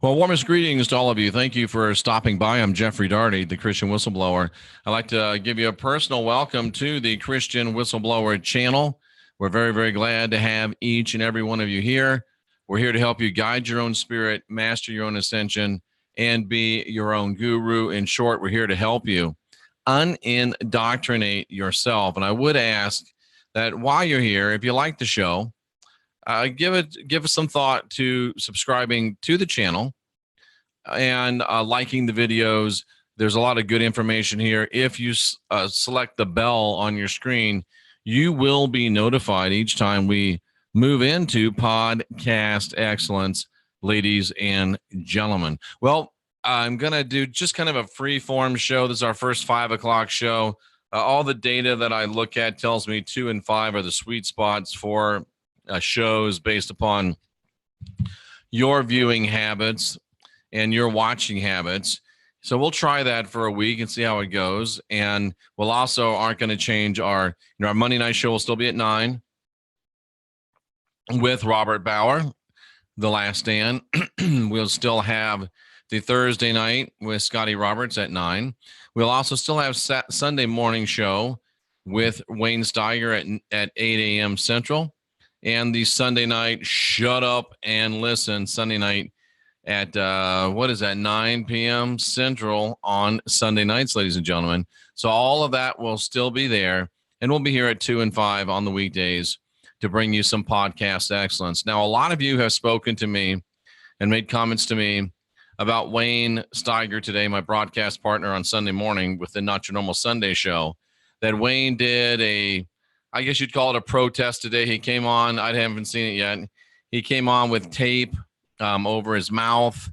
Well, warmest greetings to all of you. Thank you for stopping by. I'm Jeffrey Daugherty, the Christian Whistleblower. I'd like to give you a personal welcome to the Christian Whistleblower channel. We're very, very glad to have each and every one of you here. We're here to help you guide your own spirit, master your own ascension, and be your own guru. In short, we're here to help you unindoctrinate yourself. And I would ask that while you're here, if you like the show, give us some thought to subscribing to the channel and liking the videos. There's a lot of good information here. If you select the bell on your screen, you will be notified each time we move into podcast excellence, ladies and gentlemen. Well, I'm going to do just kind of a free-form show. This is our first 5 o'clock show. All the data that I look at tells me 2 and 5 are the sweet spots for shows based upon your viewing habits and your watching habits. So we'll try that for a week and see how it goes. And we'll also aren't going to change our Monday night show will still be at 9 with Robert Bauer, The Last Stand. We'll still have the Thursday night with Scotty Roberts at 9. We'll also still have Sunday morning show with Wayne Steiger at 8 a.m. Central. And the Sunday night, Shut Up and Listen, Sunday night at, 9 p.m. Central on Sunday nights, ladies and gentlemen. So all of that will still be there. And we'll be here at 2 and 5 on the weekdays to bring you some podcast excellence. Now, a lot of you have spoken to me and made comments to me about Wayne Steiger today, my broadcast partner on Sunday morning with the Not Your Normal Sunday show, that Wayne did I guess you'd call it a protest today. He came on. I haven't seen it yet. He came on with tape over his mouth.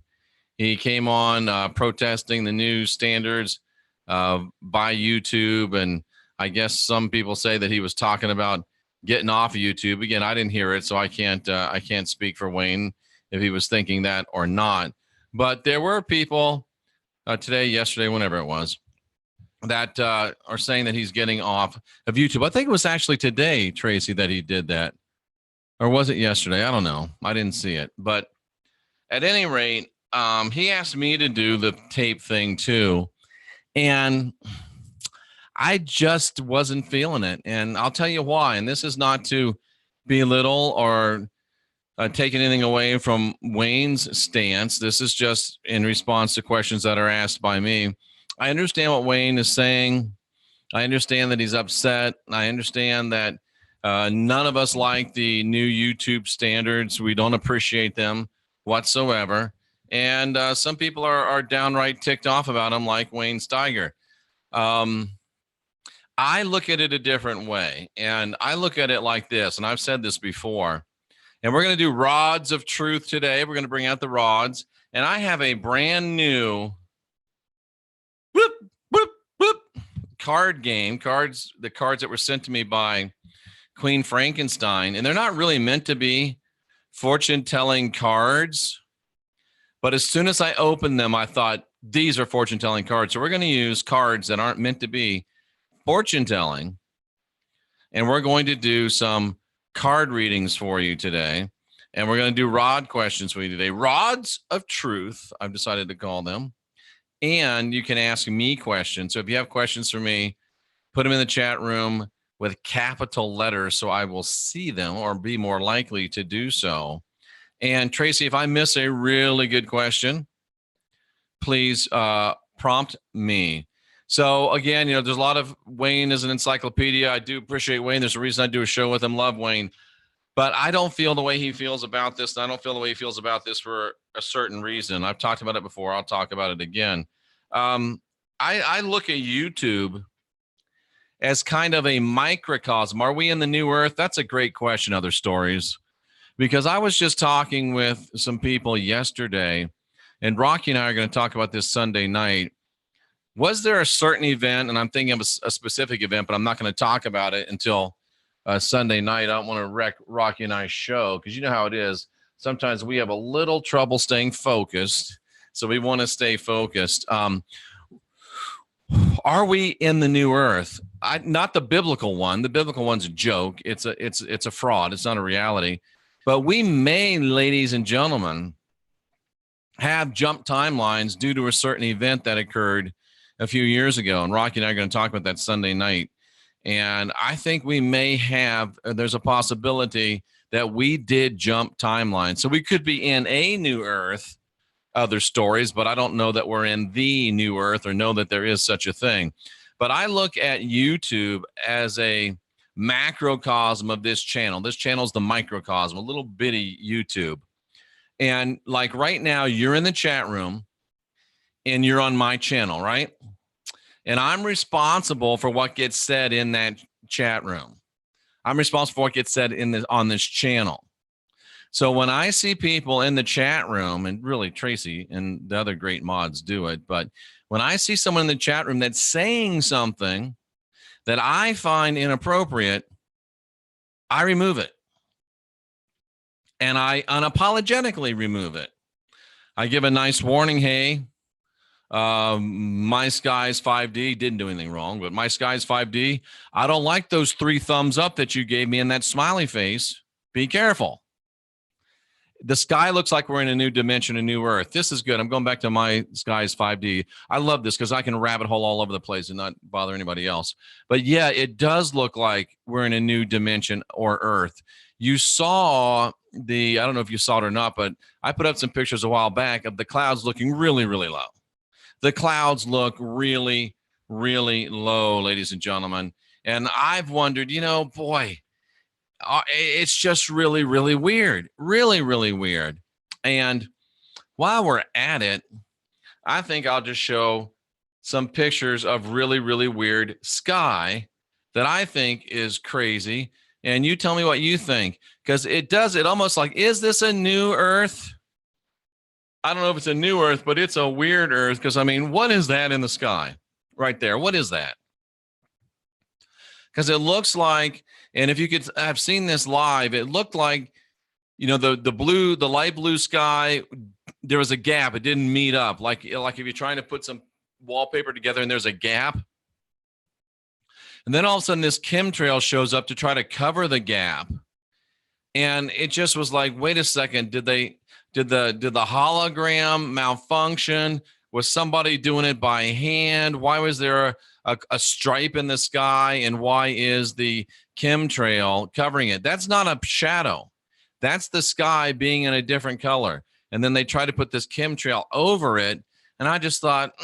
He came on protesting the new standards by YouTube. And I guess some people say that he was talking about getting off of YouTube. Again, I didn't hear it, so I can't speak for Wayne if he was thinking that or not. But there were people today, yesterday, whenever it was, that are saying that he's getting off of YouTube. I think it was actually today, Tracy, that he did that. Or was it yesterday? I don't know. I didn't see it. But at any rate, he asked me to do the tape thing too. And I just wasn't feeling it. And I'll tell you why. And this is not to belittle or take anything away from Wayne's stance. This is just in response to questions that are asked by me. I understand what Wayne is saying. I understand that he's upset. I understand that none of us like the new YouTube standards. We don't appreciate them whatsoever. And some people are downright ticked off about them, like Wayne Steiger. I look at it a different way. And I look at it like this, and I've said this before. And we're going to do rods of truth today. We're going to bring out the rods. And I have a brand new card game, the cards that were sent to me by Queen Frankenstein. And they're not really meant to be fortune-telling cards. But as soon as I opened them, I thought, these are fortune-telling cards. So we're going to use cards that aren't meant to be fortune-telling. And we're going to do some card readings for you today. And we're going to do rod questions for you today. Rods of truth, I've decided to call them. And you can ask me questions. So if you have questions for me, put them in the chat room with capital letters so I will see them or be more likely to do so. And Tracy, if I miss a really good question, please prompt me. So again, there's a lot of Wayne is an encyclopedia. I do appreciate Wayne. There's a reason I do a show with him. Love Wayne. But I don't feel the way he feels about this. I don't feel the way he feels about this for a certain reason. I've talked about it before. I'll talk about it again. I look at YouTube as kind of a microcosm. Are we in the new earth? That's a great question. Other stories. Because I was just talking with some people yesterday, and Rocky and I are going to talk about this Sunday night. Was there a certain event, and I'm thinking of a specific event, but I'm not going to talk about it until Sunday night. I don't want to wreck Rocky and I's show because you know how it is. Sometimes we have a little trouble staying focused, so we want to stay focused. Are we in the new earth? Not the biblical one. The biblical one's a joke. It's a fraud. It's not a reality. But we may, ladies and gentlemen, have jump timelines due to a certain event that occurred a few years ago. And Rocky and I are going to talk about that Sunday night. And I think we may have, there's a possibility that we did jump timelines. So we could be in a new earth, other stories, but I don't know that we're in the new earth or know that there is such a thing. But I look at YouTube as a macrocosm of this channel. This channel is the microcosm, a little bitty YouTube. And like right now, you're in the chat room and you're on my channel, right? And I'm responsible for what gets said in that chat room. I'm responsible for what gets said on this channel. So when I see people in the chat room, and really Tracy and the other great mods do it, but when I see someone in the chat room that's saying something that I find inappropriate, I remove it. And I unapologetically remove it. I give a nice warning, hey, my Skies 5D didn't do anything wrong, but my Skies 5D, I don't like those 3 thumbs up that you gave me in that smiley face. Be careful. The sky looks like we're in a new dimension, a new earth. This is good. I'm going back to my Skies 5D. I love this because I can rabbit hole all over the place and not bother anybody else. But yeah, it does look like we're in a new dimension or earth. You saw I don't know if you saw it or not, but I put up some pictures a while back of the clouds looking really, really low. The clouds look really, really low, ladies and gentlemen. And I've wondered, boy, it's just really, really weird. Really, really weird. And while we're at it, I think I'll just show some pictures of really, really weird sky that I think is crazy. And you tell me what you think, because it almost like, is this a new earth? I don't know if it's a new earth, but it's a weird earth. Because, I mean, what is that in the sky right there? What is that? Because it looks like, and if you could have seen this live, it looked like, the light blue sky, there was a gap. It didn't meet up. Like if you're trying to put some wallpaper together and there's a gap. And then all of a sudden this chemtrail shows up to try to cover the gap. And it just was like, wait a second, did the hologram malfunction? Was somebody doing it by hand? Why was there a stripe in the sky? And why is the chemtrail covering it? That's not a shadow. That's the sky being in a different color. And then they try to put this chemtrail over it. And I just thought,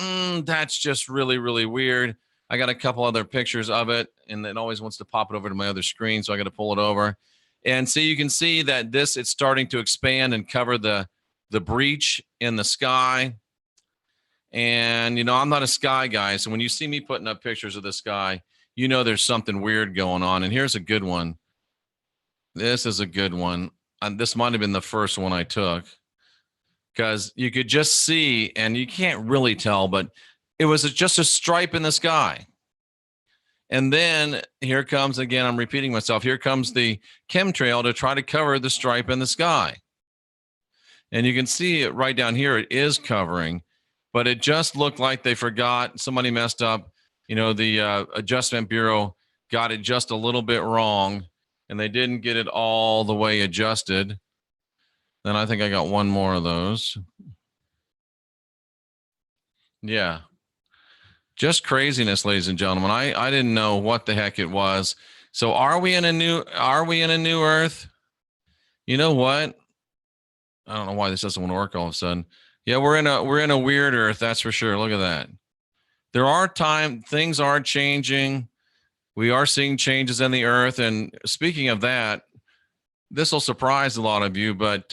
that's just really, really weird. I got a couple other pictures of it, and it always wants to pop it over to my other screen, so I got to pull it over. And so you can see that it's starting to expand and cover the breach in the sky. And, I'm not a sky guy. So when you see me putting up pictures of the sky, there's something weird going on. And here's a good one. This is a good one. This might have been the first one I took, because you could just see, and you can't really tell, but it was just a stripe in the sky. And then here comes, again, I'm repeating myself, here comes the chemtrail to try to cover the stripe in the sky. And you can see it right down here. It is covering, but it just looked like they forgot. Somebody messed up. The Adjustment Bureau got it just a little bit wrong, and they didn't get it all the way adjusted. Then I think I got one more of those. Yeah. Just craziness, ladies and gentlemen. I didn't know what the heck it was. So are we in a new earth? You know what? I don't know why this doesn't want to work all of a sudden. Yeah, we're in a weird earth, that's for sure. Look at that. There are things are changing. We are seeing changes in the earth. And speaking of that, this will surprise a lot of you, but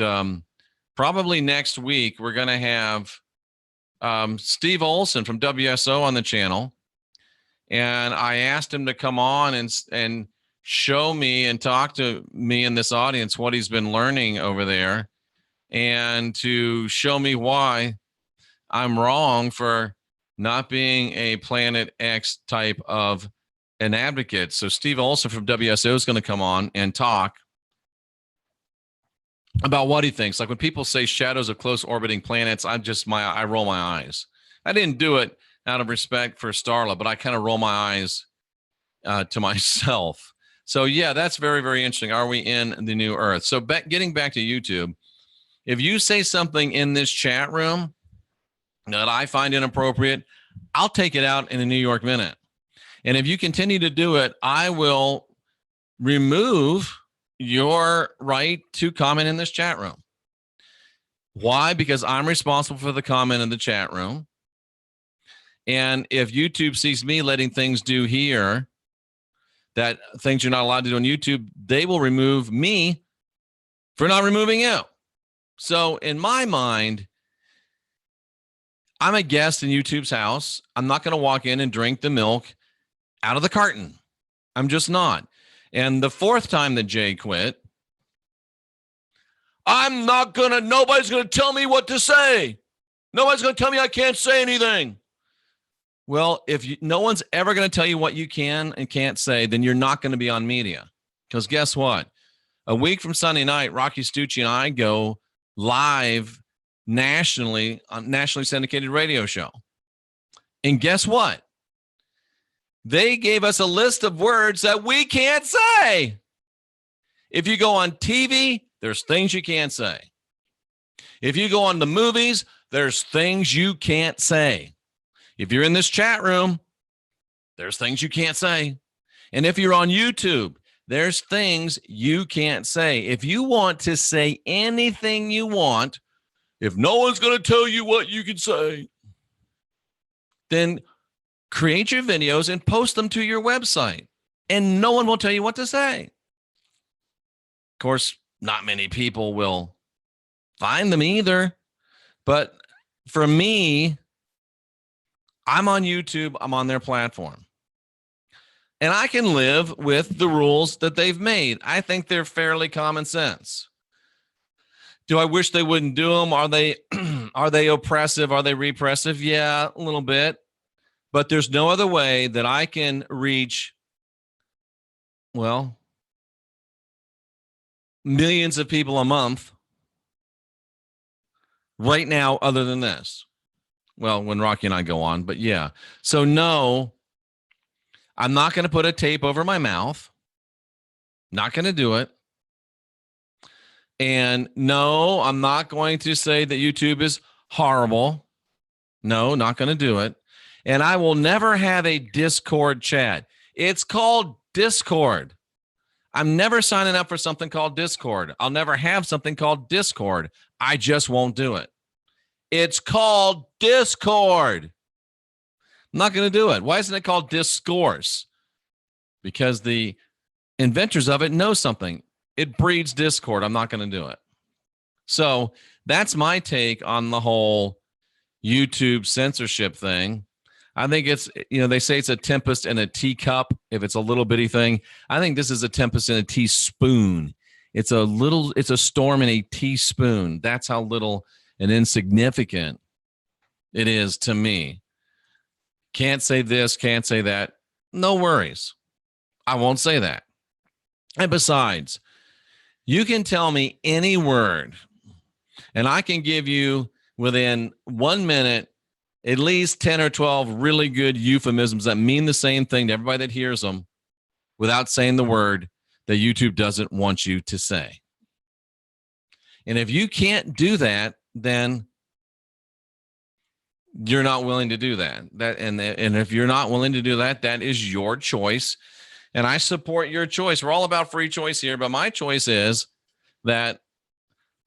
probably next week we're going to have Steve Olson from WSO on the channel. And I asked him to come on and show me and talk to me in this audience what he's been learning over there, and to show me why I'm wrong for not being a Planet X type of an advocate. So Steve Olson from WSO is going to come on and talk about what he thinks. Like when people say shadows of close orbiting planets, I roll my eyes. I didn't do it out of respect for Starla, but I kind of roll my eyes to myself. So yeah, that's very, very interesting. Are we in the new earth? So getting back to YouTube, If you say something in this chat room that I find inappropriate, I'll take it out in a New York Minute. And if you continue to do it, I will remove your right to comment in this chat room. Why? Because I'm responsible for the comment in the chat room. And if YouTube sees me letting things do here, that things you're not allowed to do on YouTube, they will remove me for not removing you. So in my mind, I'm a guest in YouTube's house. I'm not going to walk in and drink the milk out of the carton. I'm just not. And the fourth time that Jay quit, nobody's going to tell me what to say. Nobody's going to tell me I can't say anything. Well, no one's ever going to tell you what you can and can't say, then you're not going to be on media. Because guess what? A week from Sunday night, Rocky Stucci and I go live nationally on nationally syndicated radio show. And guess what? They gave us a list of words that we can't say. If you go on TV, there's things you can't say. If you go on the movies, there's things you can't say. If you're in this chat room, there's things you can't say. And if you're on YouTube, there's things you can't say. If you want to say anything you want, if no one's going to tell you what you can say, then create your videos and post them to your website, and no one will tell you what to say. Of course, not many people will find them either. But for me, I'm on YouTube. I'm on their platform. And I can live with the rules that they've made. I think they're fairly common sense. Do I wish they wouldn't do them? Are they oppressive? Are they repressive? Yeah, a little bit. But there's no other way that I can reach, well, millions of people a month right now other than this. Well, when Rocky and I go on, but yeah. So no, I'm not going to put a tape over my mouth. Not going to do it. And no, I'm not going to say that YouTube is horrible. No, not going to do it. And I will never have a Discord chat. It's called Discord. I'm never signing up for something called Discord. I'll never have something called Discord. I just won't do it. It's called Discord. I'm not going to do it. Why isn't it called Discourse? Because the inventors of it know something. It breeds discord. I'm not going to do it. So that's my take on the whole YouTube censorship thing. I think it's, they say it's a tempest in a teacup if it's a little bitty thing. I think this is a tempest in a teaspoon. It's a storm in a teaspoon. That's how little and insignificant it is to me. Can't say this, can't say that. No worries. I won't say that. And besides, you can tell me any word, and I can give you within 1 minute at least 10 or 12 really good euphemisms that mean the same thing to everybody that hears them without saying the word that YouTube doesn't want you to say. And if you can't do that, then you're not willing to do that. And if you're not willing to do that, that is your choice. And I support your choice. We're all about free choice here, but my choice is that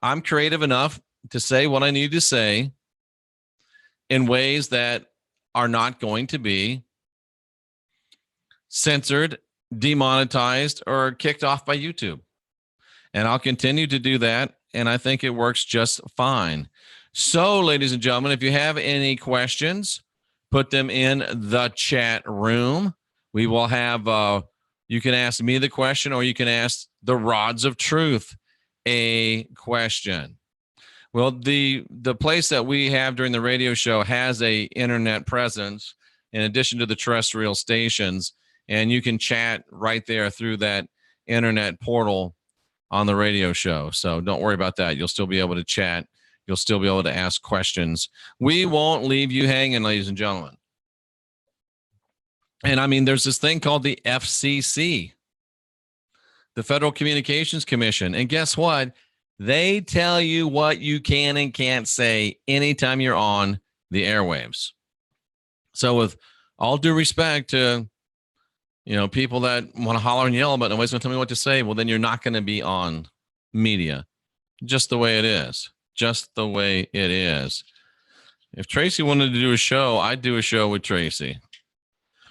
I'm creative enough to say what I need to say in ways that are not going to be censored, demonetized, or kicked off by YouTube. And I'll continue to do that, and I think it works just fine. So, ladies and gentlemen, if you have any questions, put them in the chat room. We will have, you can ask me the question, or you can ask the Rods of Truth a question. Well, the place that we have during the radio show has a internet presence in addition to the terrestrial stations, and you can chat right there through that internet portal on the radio show. So don't worry about that. You'll still be able to chat. You'll still be able to ask questions. We won't leave you hanging, ladies and gentlemen. And I mean, there's this thing called the FCC, the Federal Communications Commission. And guess what? They tell you what you can and can't say anytime you're on the airwaves. So with all due respect to, people that want to holler and yell, but nobody's going to tell me what to say, well, then you're not going to be on media. Just the way it is. Just the way it is. If Tracy wanted to do a show, I'd do a show with Tracy.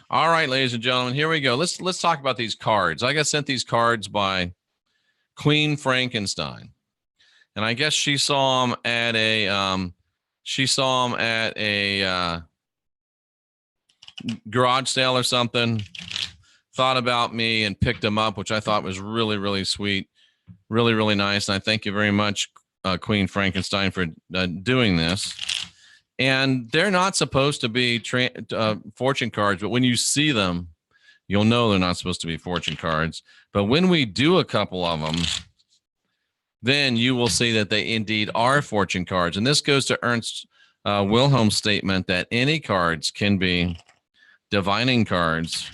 All right, ladies and gentlemen, here we go. Let's talk about these cards. I got sent these cards by Queen Frankenstein, and I guess she saw them at a garage sale or something. Thought about me and picked them up, which I thought was really, really sweet, really, really nice. And I thank you very much, Queen Frankenstein, for doing this. And they're not supposed to be fortune cards, but when you see them, you'll know they're not supposed to be fortune cards. But when we do a couple of them, then you will see that they indeed are fortune cards. And this goes to Ernst Wilhelm's statement that any cards can be divining cards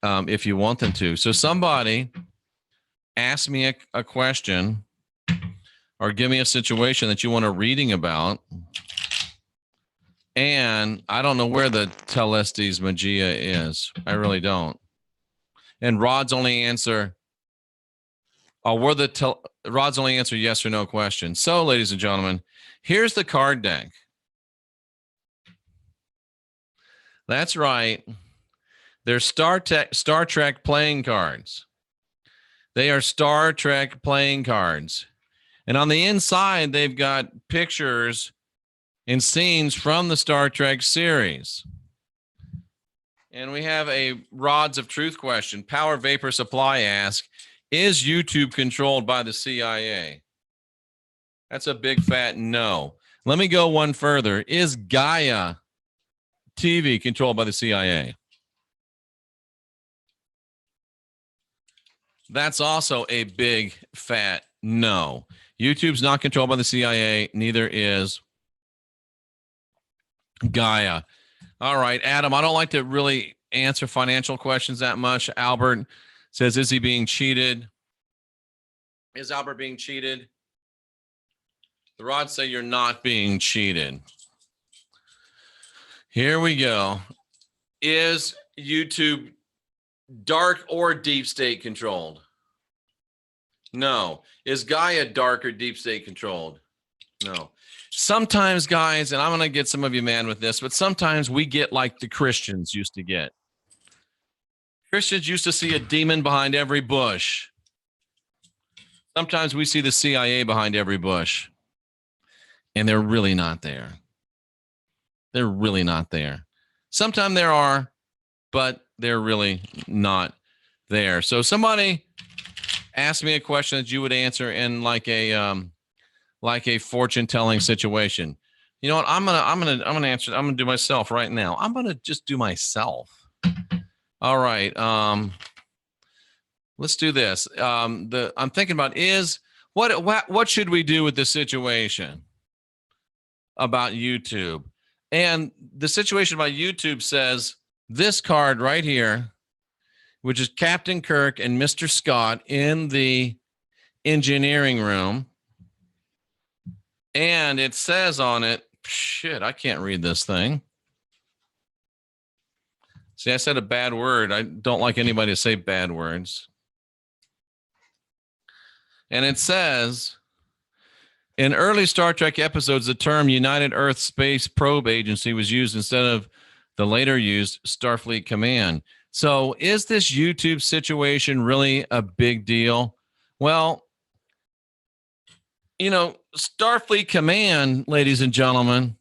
if you want them to. So somebody ask me a question or give me a situation that you want a reading about. And I don't know where the Telestes Magia is. I really don't. And Rod's only answer, Rod's only answer yes or no question. So, ladies and gentlemen, here's the card deck. That's right. They're Star Trek playing cards. They are Star Trek playing cards. And on the inside, they've got pictures and scenes from the Star Trek series. And we have a Rods of Truth question. Power Vapor Supply asks, is YouTube controlled by the CIA? That's a big fat no. Let me go one further. Is Gaia TV controlled by the CIA? That's also a big fat no. YouTube's not controlled by the CIA. Neither is Gaia. All right, Adam, I don't like to really answer financial questions that much. Albert says, is he being cheated? Is Albert being cheated? The rods say you're not being cheated. Here we go. Is YouTube dark or deep state controlled? No. Is Gaia dark or deep state controlled? No. Sometimes, guys, and I'm going to get some of you mad with this, but sometimes we get like the Christians used to get. Christians used to see a demon behind every bush. Sometimes we see the CIA behind every bush, and they're really not there. They're really not there. Sometimes there are, but they're really not there. So somebody asked me a question that you would answer in like a fortune-telling situation. You know what? I'm gonna answer. I'm gonna do myself right now. I'm gonna just do myself. All right. Let's do this. I'm thinking about is what should we do with this situation about YouTube? And the situation about YouTube says this card right here, which is Captain Kirk and Mr. Scott in the engineering room. And it says on it, shit, I can't read this thing. See, I said a bad word. I don't like anybody to say bad words. And it says, in early Star Trek episodes, the term United Earth Space Probe Agency was used instead of the later used Starfleet Command. So is this YouTube situation really a big deal? Well, you know, Starfleet Command, ladies and gentlemen,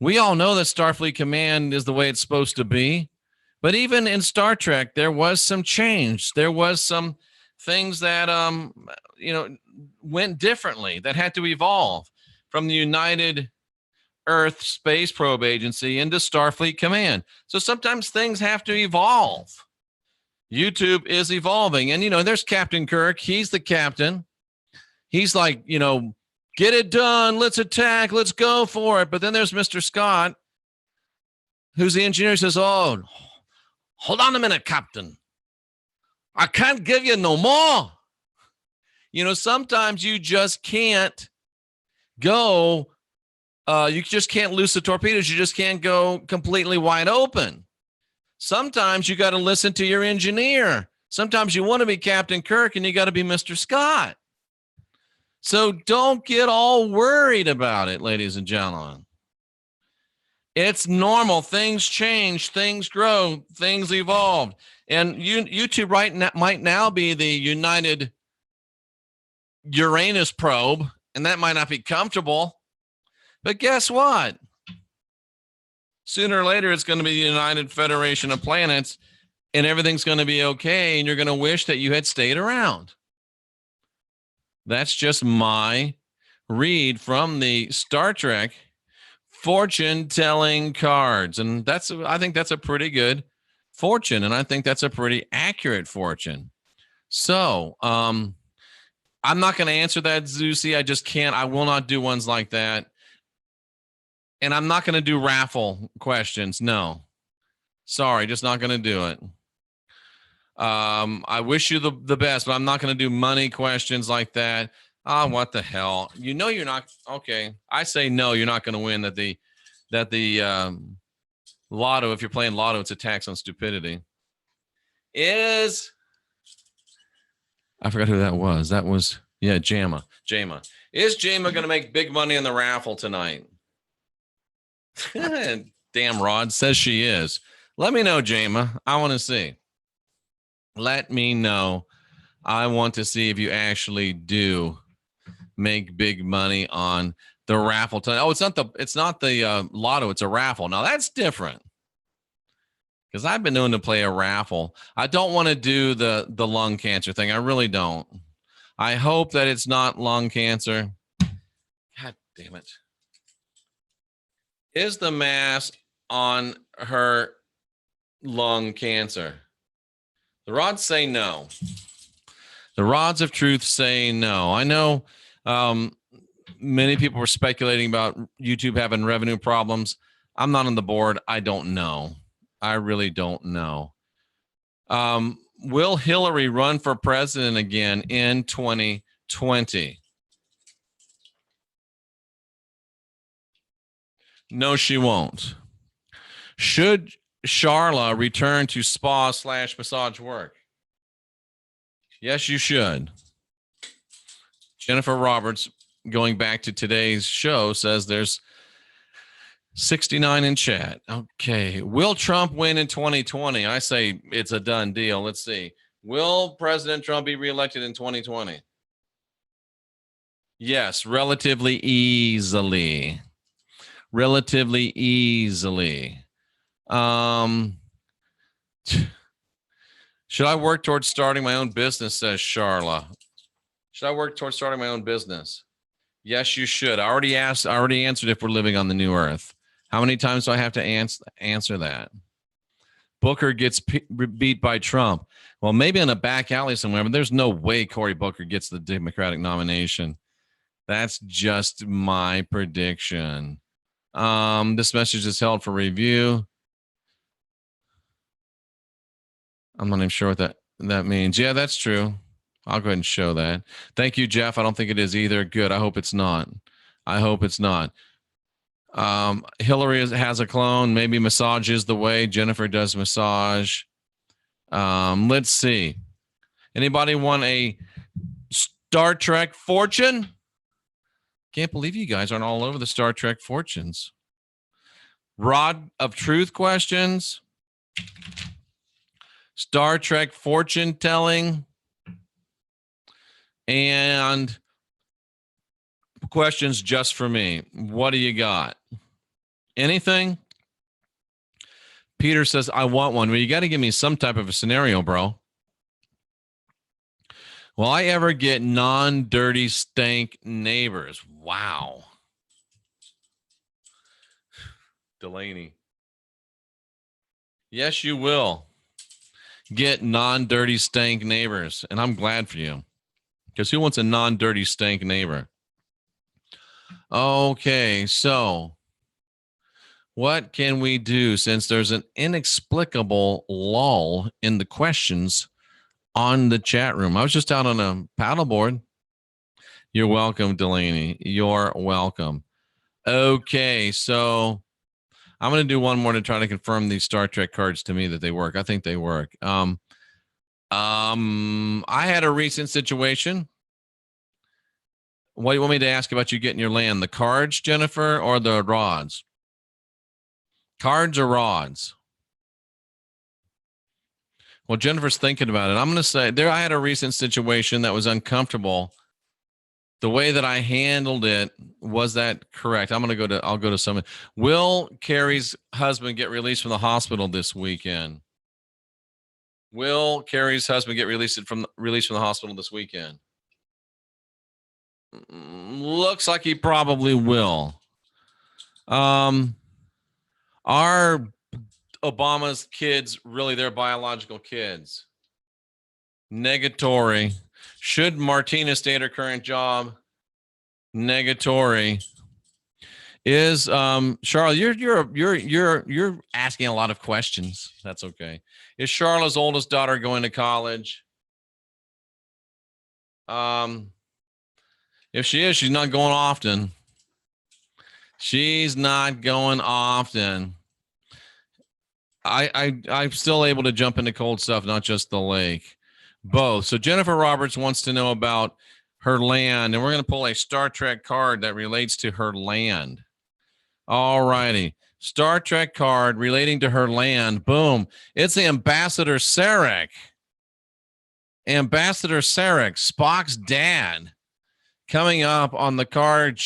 we all know that Starfleet Command is the way it's supposed to be. But even in Star Trek, there was some change. There was some things that, went differently, that had to evolve from the United Earth Space Probe Agency into Starfleet Command. So sometimes things have to evolve. YouTube is evolving. And, there's Captain Kirk. He's the captain. He's like, get it done. Let's attack. Let's go for it. But then there's Mr. Scott, who's the engineer, says, oh, hold on a minute, Captain. I can't give you no more. Sometimes you just can't go. You just can't loose the torpedoes. You just can't go completely wide open. Sometimes you got to listen to your engineer. Sometimes you want to be Captain Kirk and you got to be Mr. Scott. So don't get all worried about it, ladies and gentlemen. It's normal. Things change, things grow, things evolve. And YouTube might now be the United Uranus probe, and that might not be comfortable. But guess what? Sooner or later, it's going to be the United Federation of Planets, and everything's going to be okay, and you're going to wish that you had stayed around. That's just my read from the Star Trek fortune-telling cards. And I think that's a pretty good fortune, and I think that's a pretty accurate fortune. So I'm not going to answer that, Zeusy. I just can't. I will not do ones like that. And I'm not going to do raffle questions. No. Sorry, just not going to do it. I wish you the best, but I'm not going to do money questions like that. What the hell? You're not. Okay. I say no, you're not going to win that the lotto, if you're playing lotto, it's a tax on stupidity. I forgot who that was. That was, Jama. Is Jama going to make big money in the raffle tonight? Damn, Rod says she is. Let me know, Jama. I want to see. Let me know. I want to see if you actually do make big money on the raffle tonight. Oh, it's not the lotto. It's a raffle. Now that's different. Because I've been known to play a raffle. I don't want to do the lung cancer thing. I really don't. I hope that it's not lung cancer. God damn it. Is the mass on her lung cancer? The rods say no. The rods of truth say no. I know many people were speculating about YouTube having revenue problems. I'm not on the board. I don't know. I really don't know. Will Hillary run for president again in 2020? No, she won't. Should Charla return to spa/massage work? Yes, you should. Jennifer Roberts, going back to today's show, says there's 69 in chat. Okay. Will Trump win in 2020? I say it's a done deal. Let's see. Will President Trump be reelected in 2020? Yes, relatively easily. Relatively easily. Should I work towards starting my own business, says Charla. Should I work towards starting my own business? Yes, you should. I already answered if we're living on the new earth. How many times do I have to answer that? Booker gets beat by Trump. Well, maybe in a back alley somewhere, but there's no way Cory Booker gets the Democratic nomination. That's just my prediction. This message is held for review. I'm not even sure what that means. Yeah, that's true. I'll go ahead and show that. Thank you, Jeff. I don't think it is either. Good. I hope it's not. I hope it's not. Hillary has a clone. Maybe massage is the way. Jennifer does massage. Let's see. Anybody want a Star Trek fortune? Can't believe you guys aren't all over the Star Trek fortunes. Rod of Truth questions. Star Trek fortune telling. And questions just for me. What do you got? Anything? Peter says, I want one. Well, you got to give me some type of a scenario, bro. Will I ever get non-dirty stank neighbors? Wow. Delaney. Yes, you will get non-dirty stank neighbors. And I'm glad for you. Because who wants a non-dirty stank neighbor? Okay, so what can we do since there's an inexplicable lull in the questions on the chat room? I was just out on a paddleboard. You're welcome, Delaney. You're welcome. Okay, so I'm going to do one more to try to confirm these Star Trek cards to me that they work. I think they work. I had a recent situation. What do you want me to ask about you getting your land? The cards, Jennifer, or the rods? Cards or rods? Well, Jennifer's thinking about it. I'm going to say I had a recent situation that was uncomfortable. The way that I handled it, was that correct? I'll go to some. Will Carrie's husband get released from the hospital this weekend? Will Carrie's husband get released from the hospital this weekend? Looks like he probably will. Are Obama's kids really their biological kids? Negatory. Should Martina stay at her current job? Negatory. Is Charlotte, you're asking a lot of questions. That's okay. Is Charlotte's oldest daughter going to college? If she is, she's not going often. She's not going often. I'm still able to jump into cold stuff, not just the lake. Both. So Jennifer Roberts wants to know about her land, and we're going to pull a Star Trek card that relates to her land. All righty. Star Trek card relating to her land. Boom. It's the Ambassador Sarek. Ambassador Sarek, Spock's dad, coming up on the card.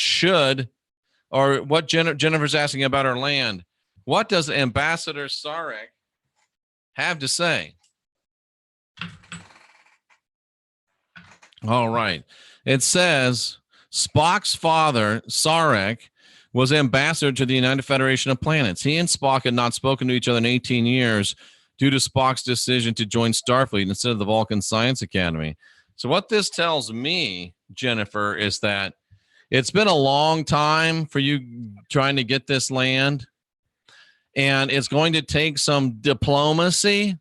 What Jennifer's asking about her land. What does Ambassador Sarek have to say? All right. It says Spock's father, Sarek, was ambassador to the United Federation of Planets. He and Spock had not spoken to each other in 18 years due to Spock's decision to join Starfleet instead of the Vulcan Science Academy. So what this tells me, Jennifer, is that it's been a long time for you trying to get this land, and it's going to take some diplomacy,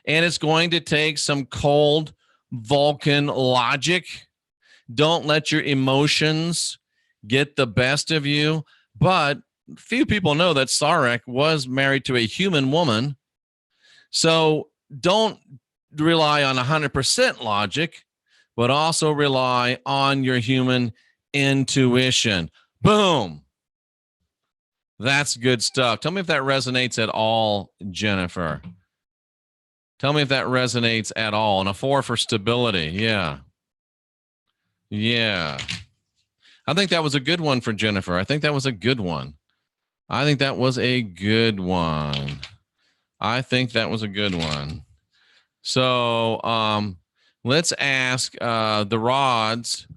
and it's going to take some cold Vulcan logic. Don't let your emotions get the best of you. But few people know that Sarek was married to a human woman. So don't rely on 100% logic, but also rely on your human intuition. Boom. That's good stuff. Tell me if that resonates at all, Jennifer. Tell me if that resonates at all. And a 4 for stability. Yeah. Yeah. I think that was a good one for Jennifer. I think that was a good one. So let's ask the rods.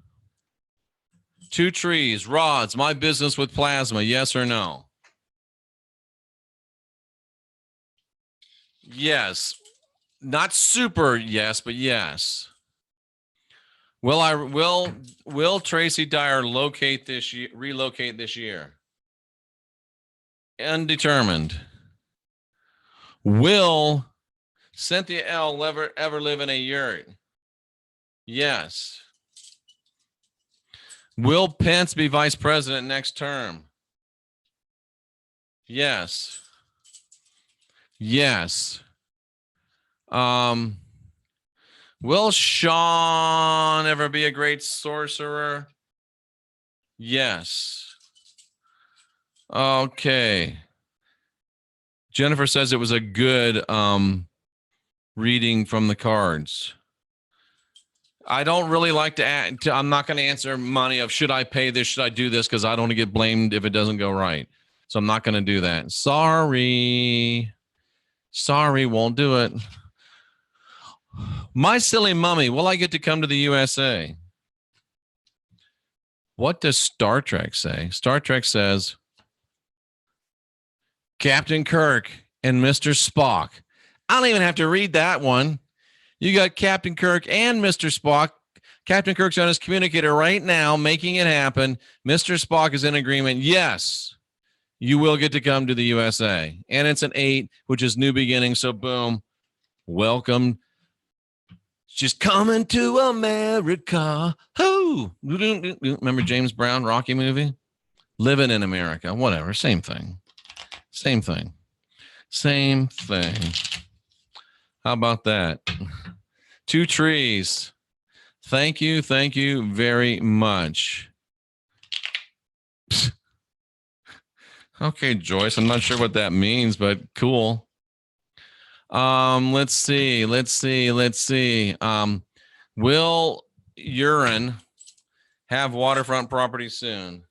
2 trees. Rods, my business with plasma. Yes or no? Yes. Not super yes, but yes. Will Tracy Dyer relocate this year? Undetermined. Will Cynthia L. ever live in a yurt? Yes. Will Pence be vice president next term? Yes. Yes. Will Sean ever be a great sorcerer? Yes. Okay. Jennifer says it was a good reading from the cards. I don't really like to add. I'm not going to answer money of should I pay this, should I do this, because I don't want to get blamed if it doesn't go right. So I'm not going to do that. Sorry, won't do it. My silly mummy, will I get to come to the USA? What does Star Trek say? Star Trek says Captain Kirk and Mr. Spock. I don't even have to read that one. You got Captain Kirk and Mr. Spock. Captain Kirk's on his communicator right now, making it happen. Mr. Spock is in agreement. Yes, you will get to come to the USA. And it's an 8, which is new beginning. So boom, welcome She's coming to America. Who? Remember James Brown, Rocky movie? Living in America. Whatever. Same thing. Same thing. Same thing. How about that? 2 trees. Thank you. Thank you very much. Okay, Joyce. I'm not sure what that means, but cool. Let's see. Will urine have waterfront property soon?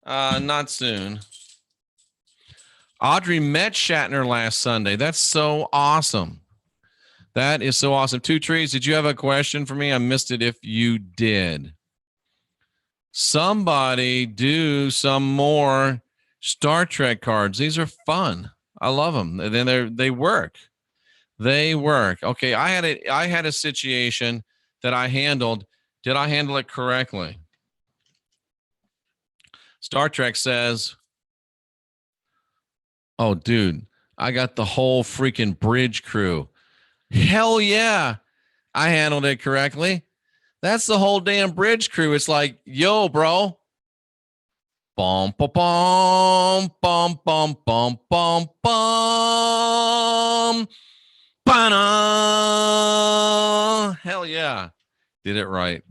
Not soon. Audrey met Shatner last Sunday. That's so awesome. That is so awesome. 2 trees. Did you have a question for me? I missed it if you did. Somebody do some more Star Trek cards. These are fun. I love them. And then they work. They work. Okay, I had a situation that I handled. Did I handle it correctly? Star Trek says, "Oh, dude, I got the whole freaking bridge crew." Hell yeah, I handled it correctly. That's the whole damn bridge crew. It's like, yo, bro. Bum, bum, bum, bum, bum, bum, bum, bum. Ba-na! Hell yeah. Did it right.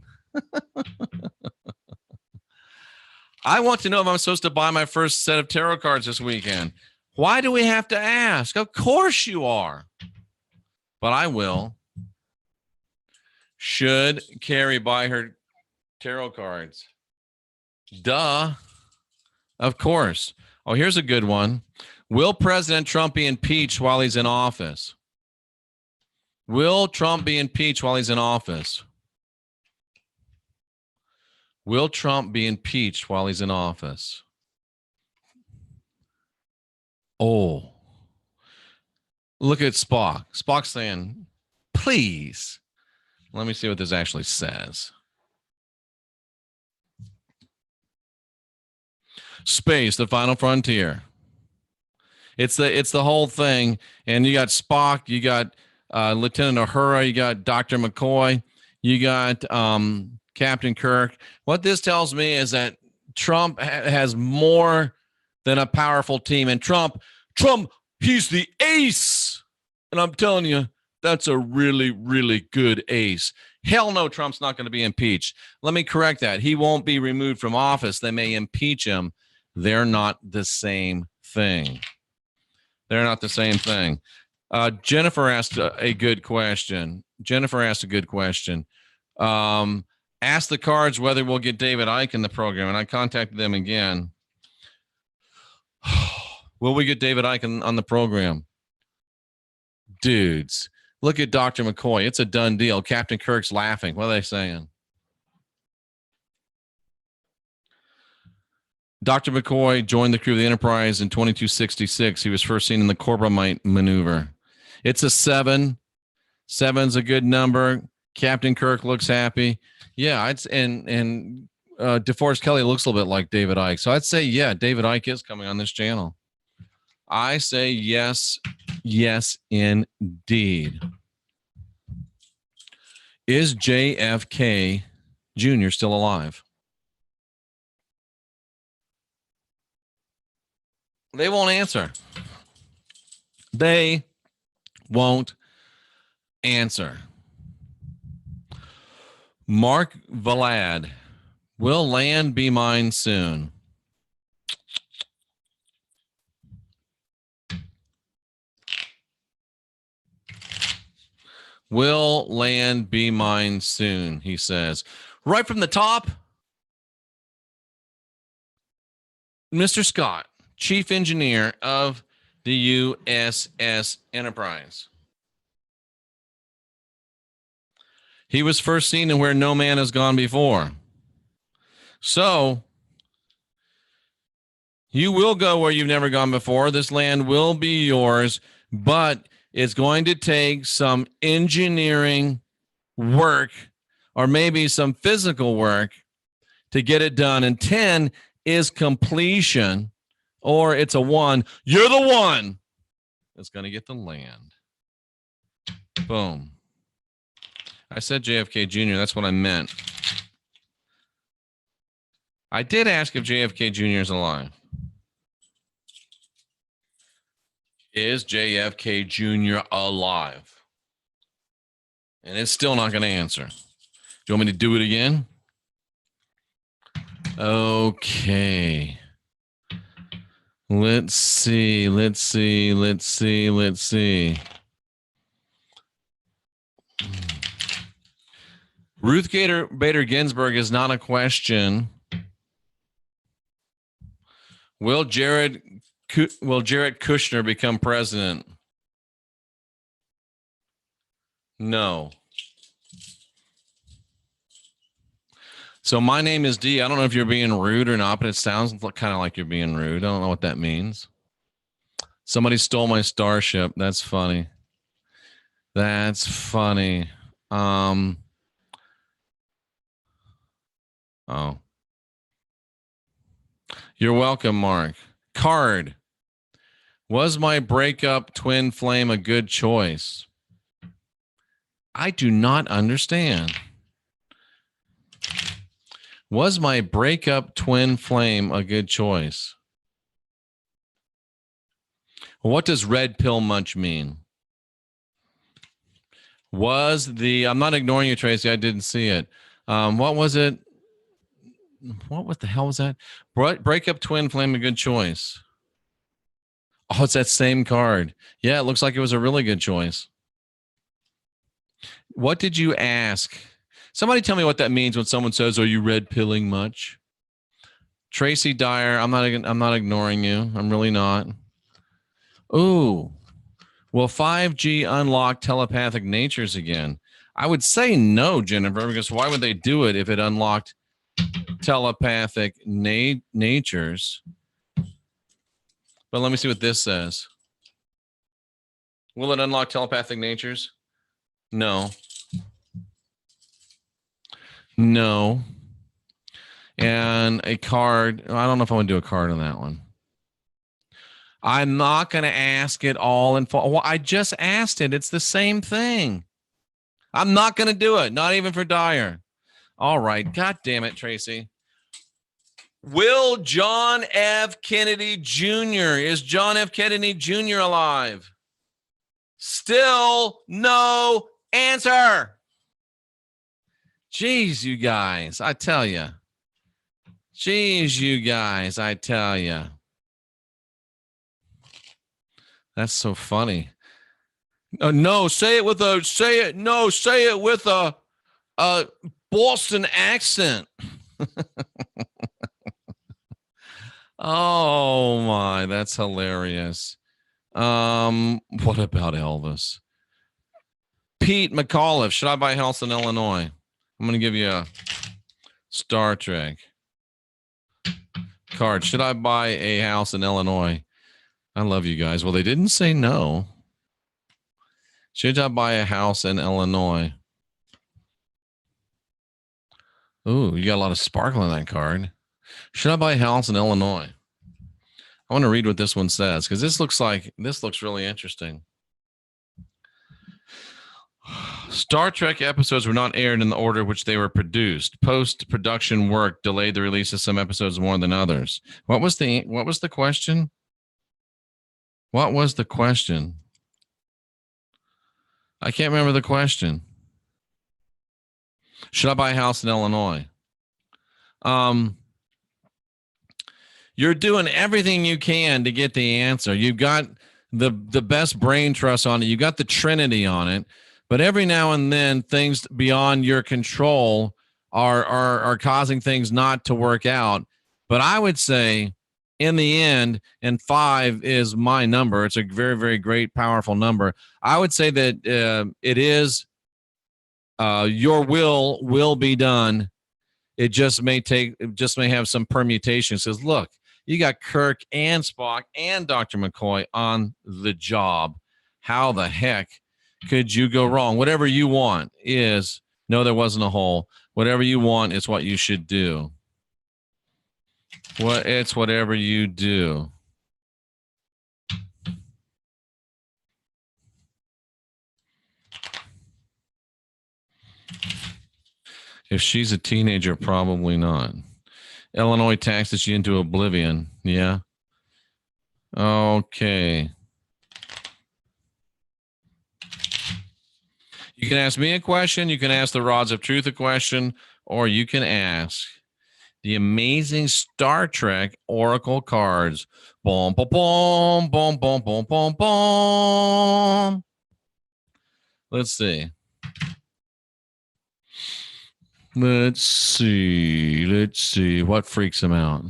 I want to know if I'm supposed to buy my first set of tarot cards this weekend. Why do we have to ask? Of course you are. But I will. Should Carrie buy her tarot cards? Duh. Of course. Oh, here's a good one. Will President Trump be impeached while he's in office? Will Trump be impeached while he's in office? Will Trump be impeached while he's in office? Oh. Look at Spock. Spock's saying, please. Let me see what this actually says. Space, the final frontier. It's the whole thing. And you got Spock, you got Lieutenant Uhura, you got Dr. McCoy, you got Captain Kirk. What this tells me is that Trump has more than a powerful team. And Trump, he's the ace. And I'm telling you, that's a really, really good ace. Hell no, Trump's not going to be impeached. Let me correct that. He won't be removed from office. They may impeach him. They're not the same thing. They're not the same thing. Jennifer asked a good question. Ask the cards whether we'll get David Icke in the program, and I contacted them again. Will we get David Icke on the program? Dudes, look at Dr. McCoy. It's a done deal. Captain Kirk's laughing. What are they saying? Dr. McCoy joined the crew of the Enterprise in 2266. He was first seen in the Corbomite maneuver. It's a 7. 7's a good number. Captain Kirk looks happy. Yeah, and DeForest Kelley looks a little bit like David Icke. So I'd say, yeah, David Icke is coming on this channel. I say yes, indeed. Is JFK Jr. still alive? They won't answer. They won't answer. Mark Valad, will land be mine soon? Will land be mine soon, he says. Right from the top, Mr. Scott, Chief Engineer of the USS Enterprise. He was first seen in where no man has gone before. So, you will go where you've never gone before. This land will be yours, but it's going to take some engineering work or maybe some physical work to get it done. And 10 is completion, or it's a 1. You're the one that's going to get the land. Boom. I said JFK Jr. That's what I meant. I did ask if JFK Jr. is alive. Is JFK Jr. alive? And it's still not going to answer. Do you want me to do it again? Okay. Let's see. Ruth Bader Ginsburg is not a question. Will Jared Kushner become president? No. So my name is D. I don't know if you're being rude or not, but it sounds kind of like you're being rude. I don't know what that means. Somebody stole my starship. That's funny. Oh. You're welcome, Mark. Card. Was my breakup twin flame a good choice? I do not understand. Was my breakup twin flame a good choice? What does red pill munch mean? I'm not ignoring you, Tracy. I didn't see it. What was it? What the hell was that? Breakup twin flame a good choice. Oh, it's that same card. Yeah, it looks like it was a really good choice. What did you ask? Somebody tell me what that means when someone says, "Are you red pilling much?" Tracy Dyer, I'm not ignoring you. I'm really not. Ooh. Will 5G unlock telepathic natures again? I would say no, Jennifer, because why would they do it if it unlocked telepathic natures? But let me see what this says. Will it unlock telepathic natures? No. No. And a card. I don't know if I want to do a card on that one. I'm not going to ask it all in full. Well, I just asked it. It's the same thing. I'm not going to do it. Not even for Dyer. All right. God damn it, Tracy. Will John F. Kennedy Jr. Is John F. Kennedy Jr. alive? Still no answer. Jeez, you guys. I tell you. That's so funny. No, say it with a Boston accent. Oh my, that's hilarious. What about Elvis? Pete McAuliffe, should I buy a house in Illinois? I'm going to give you a Star Trek card. Should I buy a house in Illinois? I love you guys. Well, they didn't say no. Should I buy a house in Illinois? Ooh, you got a lot of sparkle in that card. Should I buy a house in Illinois? I want to read what this one says because this looks really interesting. Star Trek episodes were not aired in the order which they were produced. Post-production work delayed the release of some episodes more than others. What was the question? What was the question? I can't remember the question. Should I buy a house in Illinois? You're doing everything you can to get the answer. You've got the best brain trust on it. You got the Trinity on it. But every now and then, things beyond your control are causing things not to work out. But I would say, in the end, and 5 is my number. It's a very, very great, powerful number. I would say that it is your will be done. It just may have some permutations. It says, look, you got Kirk and Spock and Dr. McCoy on the job. How the heck could you go wrong? Whatever you want is, no, there wasn't a hole. Whatever you want is what you should do. It's whatever you do. If she's a teenager, probably not. Illinois taxes you into oblivion. Yeah. Okay. You can ask me a question. You can ask the Rods of Truth a question, or you can ask the amazing Star Trek Oracle cards. Boom, boom, boom, boom, boom, boom, boom, boom. Let's see. Let's see. What freaks him out?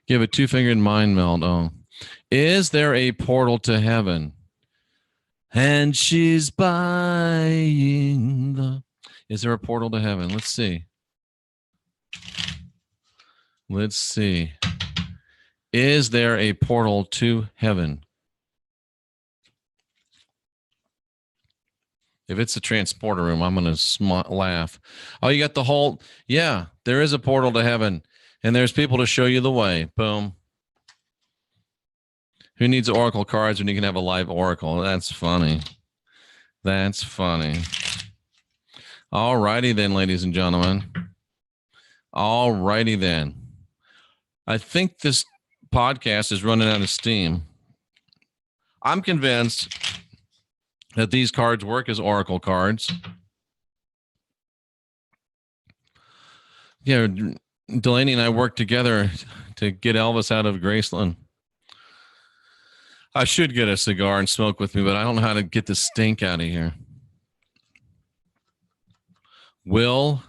Give a two-fingered mind meld. Oh. Is there a portal to heaven? And she's buying the... Is there a portal to heaven? Let's see. Let's see. Is there a portal to heaven? If it's a transporter room, I'm going to laugh. Oh, you got the whole... Yeah, there is a portal to heaven. And there's people to show you the way. Boom. Who needs oracle cards when you can have a live oracle? That's funny. That's funny. All righty then, ladies and gentlemen. All righty then. I think this podcast is running out of steam. I'm convinced that these cards work as oracle cards. Yeah, Delaney and I worked together to get Elvis out of Graceland. I should get a cigar and smoke with me, but I don't know how to get the stink out of here. Will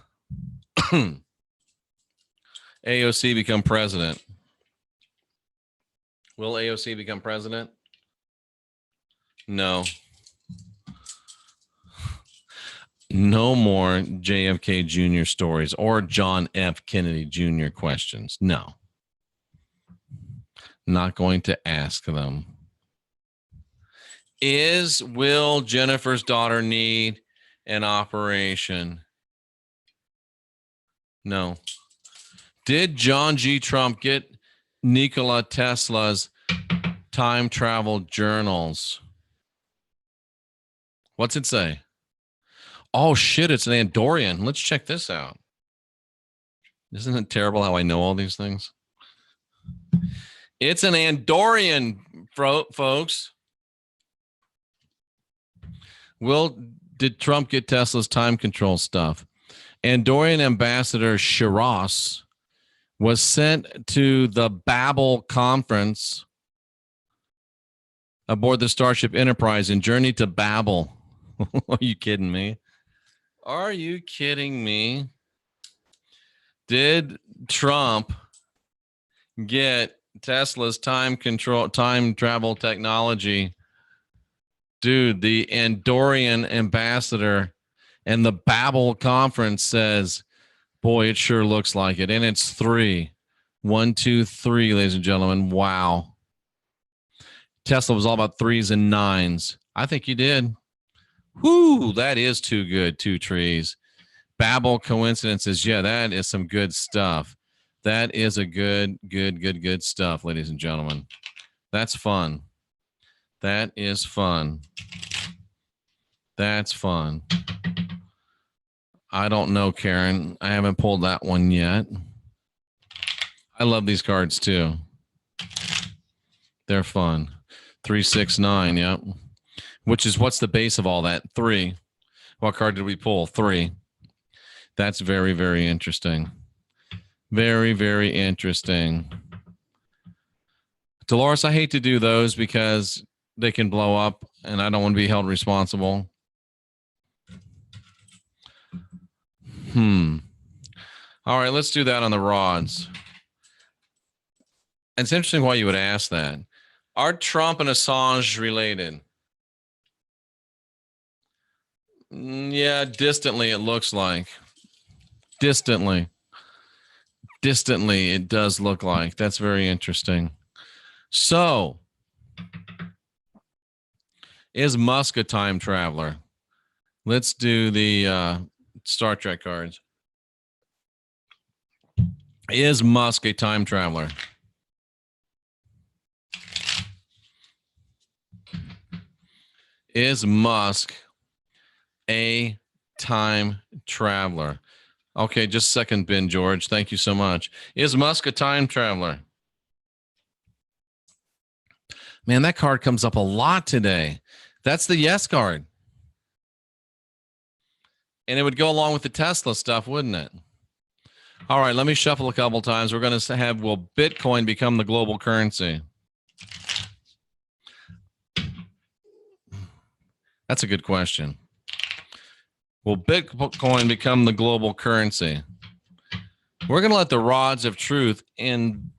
AOC become president? Will AOC become president? No. No more JFK Jr. stories or John F. Kennedy Jr. questions. No. Not going to ask them. Will Jennifer's daughter need an operation? No. Did John G. Trump get Nikola Tesla's time travel journals? What's it say? Oh, shit, it's an Andorian. Let's check this out. Isn't it terrible how I know all these things? It's an Andorian, folks. Did Trump get Tesla's time control stuff? Andorian Ambassador Shiras was sent to the Babel conference aboard the Starship Enterprise and journeyed to Babel. Are you kidding me? Are you kidding me? Did Trump get Tesla's time travel technology? Dude, the Andorian ambassador and the Babel conference says, boy, it sure looks like it. And it's 3. 1, 2, 3, ladies and gentlemen. Wow. Tesla was all about 3s and 9s. I think he did. Whoo, that is too good. 2 trees. Babel coincidences. Yeah, that is some good stuff. That is a good stuff, ladies and gentlemen. That's fun. That is fun. That's fun. I don't know, Karen. I haven't pulled that one yet. I love these cards too. They're fun. 3, 6, 9. Yep. Which is what's the base of all that? 3. What card did we pull? 3. That's very, very interesting. Very, very interesting. Dolores, I hate to do those because they can blow up and I don't want to be held responsible. All right, let's do that on the rods. It's interesting why you would ask that. Are Trump and Assange related? Yeah, distantly it looks like. Distantly, it does look like. That's very interesting. So, is Musk a time traveler? Let's do the Star Trek cards. Is Musk a time traveler? Is Musk a time traveler? Okay, just a second, Ben George. Thank you so much. Is Musk a time traveler? Man, that card comes up a lot today. That's the yes card. And it would go along with the Tesla stuff, wouldn't it? All right, let me shuffle a couple times. We're going to have, will Bitcoin become the global currency? That's a good question. Will Bitcoin become the global currency? We're going to let the rods of truth influence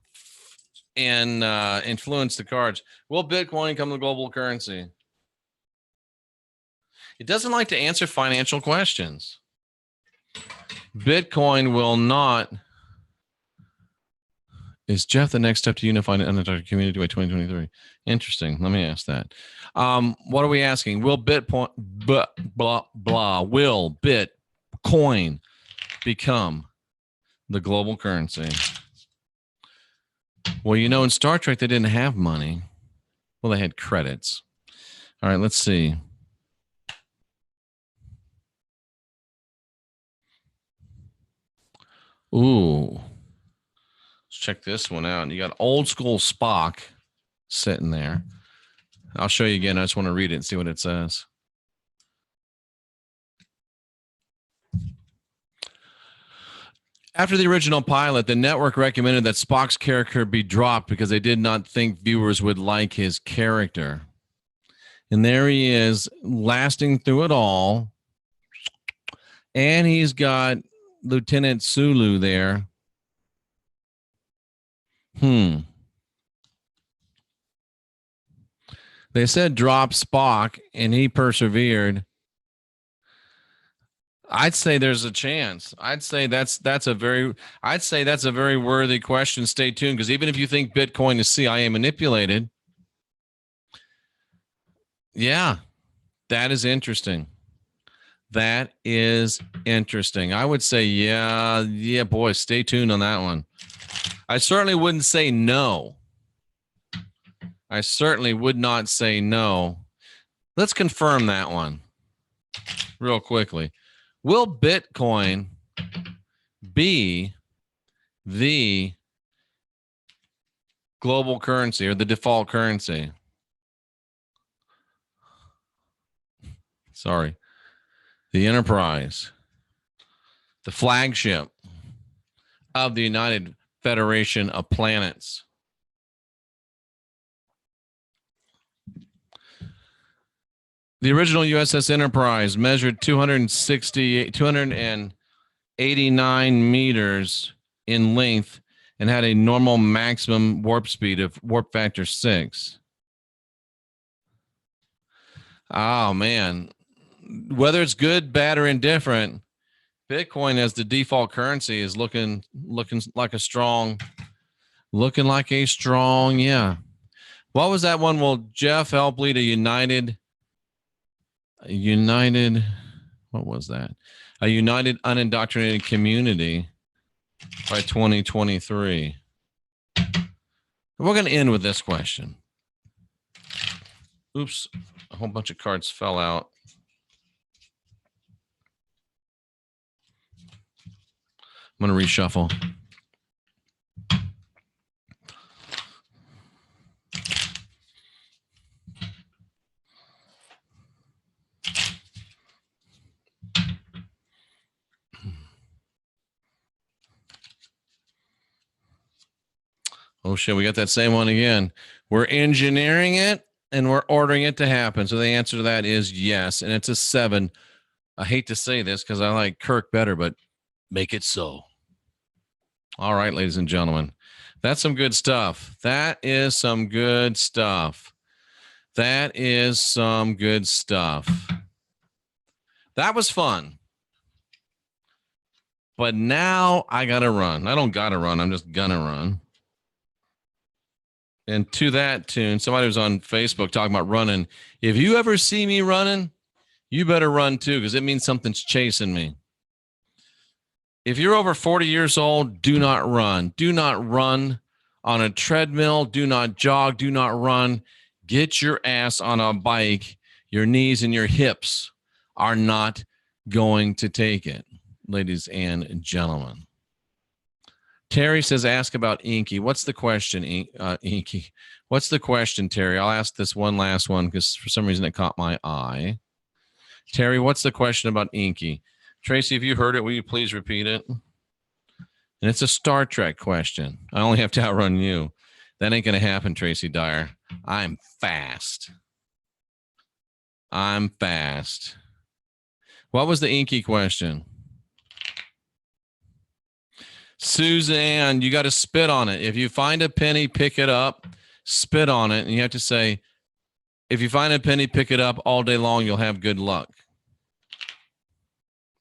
the cards. Will Bitcoin become the global currency? It doesn't like to answer financial questions. Bitcoin will not. Is Jeff the next step to unify the unadulterated community by 2023? Interesting. Let me ask that. What are we asking? Will Bitcoin will Bitcoin become the global currency? Well, you know, in Star Trek, they didn't have money. Well, they had credits. All right, let's see. Ooh. Let's check this one out. You got old school Spock sitting there. I'll show you again. I just want to read it and see what it says. After the original pilot, the network recommended that Spock's character be dropped because they did not think viewers would like his character. And there he is, lasting through it all. And he's got Lieutenant Sulu there. They said drop Spock, and he persevered. I'd say there's a chance. I'd say that's a very worthy question. Stay tuned, because even if you think Bitcoin is CIA manipulated, yeah, that is interesting. That is interesting. I would say, yeah, boy, stay tuned on that one. I certainly wouldn't say no. I certainly would not say no. Let's confirm that one real quickly. Will Bitcoin be the global currency or the default currency? Sorry. The Enterprise, the flagship of the United Federation of Planets. The original USS Enterprise measured 289 meters in length and had a normal maximum warp speed of warp factor 6. Oh, man. Whether it's good, bad, or indifferent, Bitcoin as the default currency is looking like a strong, yeah. What was that one? Will Jeff help lead a united, what was that? A united unindoctrinated community by 2023? We're going to end with this question. Oops, a whole bunch of cards fell out. I'm going to reshuffle. Oh, shit, we got that same one again. We're engineering it and we're ordering it to happen. So the answer to that is yes. And it's a 7. I hate to say this because I like Kirk better, but make it so. All right, ladies and gentlemen, that's some good stuff. That is some good stuff. That was fun. But now I got to run. I don't got to run. I'm just going to run. And to that tune, somebody was on Facebook talking about running. If you ever see me running, you better run too, because it means something's chasing me. If you're over 40 years old, do not run. Do not run on a treadmill. Do not jog. Do not run. Get your ass on a bike. Your knees and your hips are not going to take it. ladies and gentlemen. Terry says, ask about Inky. What's the question, Inky? What's the question, Terry? I'll ask this one last one because for some reason it caught my eye. Terry, what's the question about Inky? Tracy, if you heard it, will you please repeat it? And it's a Star Trek question. I only have to outrun you. That ain't going to happen, Tracy Dyer. I'm fast. I'm fast. What was the Inky question? Suzanne, you got to spit on it. If you find a penny, pick it up, spit on it. And you have to say, if you find a penny, pick it up all day long, you'll have good luck.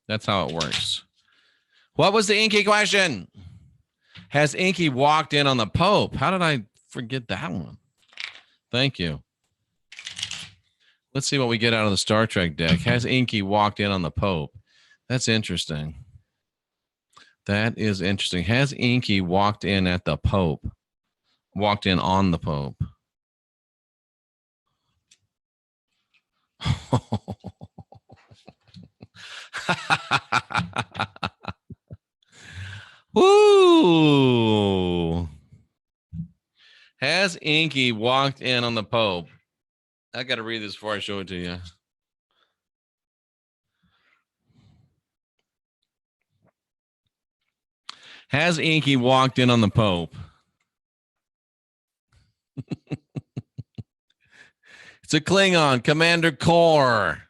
That's how it works. What was the Inky question? Has Inky walked in on the Pope? How did I forget that one? Thank you. Let's see what we get out of the Star Trek deck. Has Inky walked in on the Pope? That's interesting. That is interesting. Has Inky walked in at the Pope? Walked in on the Pope? Woo! Has Inky walked in on the Pope? I got to read this before I show it to you. Has Inky walked in on the Pope? It's a Klingon, Commander Kor.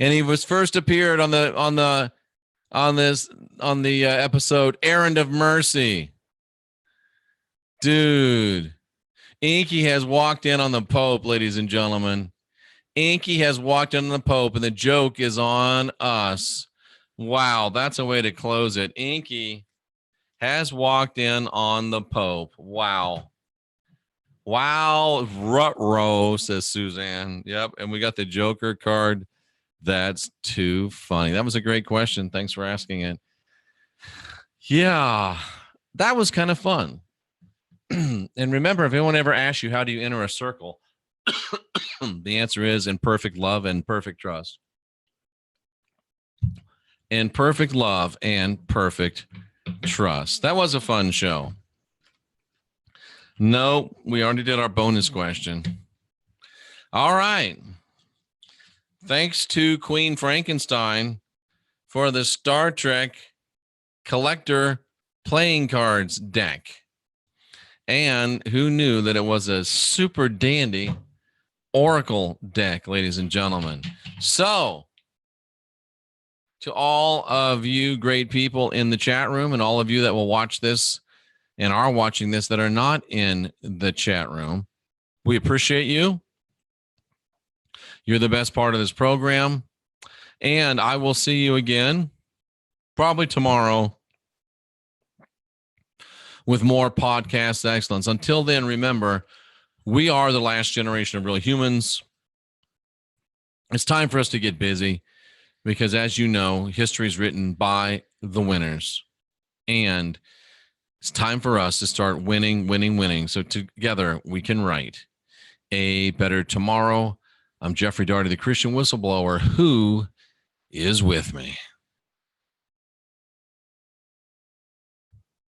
And he was first appeared on the episode Errand of Mercy. Dude, Inky has walked in on the Pope, ladies and gentlemen. Inky has walked in on the Pope, and the joke is on us. Wow, that's a way to close it. Inky has walked in on the Pope. Wow. Wow, ruh-roh, says Suzanne. Yep, and we got the Joker card. That's too funny. That was a great question. Thanks for asking it. Yeah, that was kind of fun. And remember, if anyone ever asks you, how do you enter a circle? The answer is in perfect love and perfect trust. In perfect love and perfect trust. That was a fun show. No, we already did our bonus question. All right. Thanks to Queen Frankenstein for the Star Trek collector playing cards deck. And who knew that it was a super dandy Oracle deck, ladies and gentlemen. So, to all of you great people in the chat room and all of you that will watch this and are watching this that are not in the chat room, we appreciate you. You're the best part of this program. And I will see you again, probably tomorrow, with more podcast excellence. Until then, remember, we are the last generation of real humans. It's time for us to get busy. Because as you know, history is written by the winners. And it's time for us to start winning. So together we can write a better tomorrow. I'm Jeffrey Daugherty, the Christian Whistleblower, who is with me.